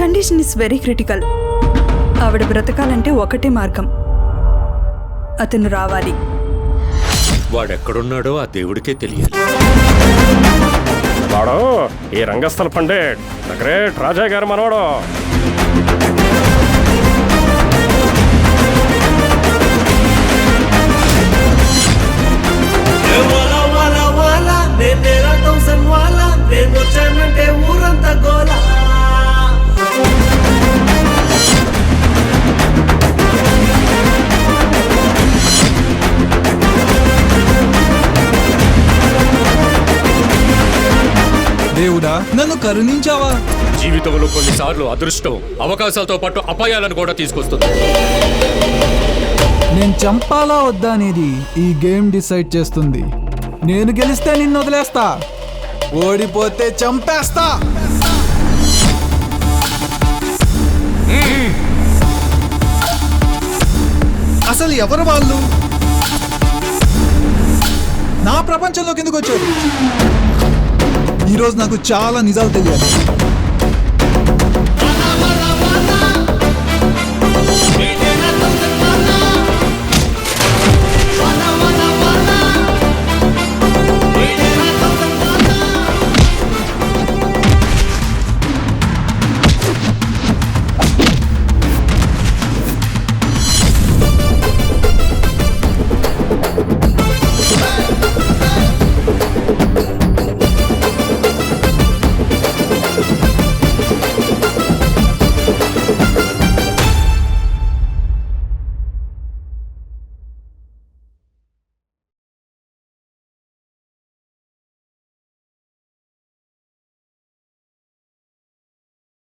Condition is very critical. ఆవిడ బ్రతకాలంటే ఒకటే మార్గం, అతను రావాలి. వాడెక్కడున్నాడో ఆ దేవుడికే తెలియాలి. వాడు ఈ రంగస్థల పండిట్, ద గ్రేట్ రాజా గారు మనవాడు. ఊరంతా గోలా దేవుడా నన్ను కరుణించావా? జీవితంలో కొన్నిసార్లు అదృష్టం అవకాశాలతో పాటు అపాయాలను కూడా తీసుకొస్తుంది. నేను చంపాలా వద్దా అనేది ఈ గేమ్ డిసైడ్ చేస్తుంది. నేను గెలిస్తే నిన్ను వదిలేస్తా, ఓడిపోతే చంపేస్తా. అసలు ఎవరు వాళ్ళు? నా ప్రపంచంలోకి ఎందుకు వచ్చారు? ఈరోజు నాకు చాలా నిజాలు తెలియాలి.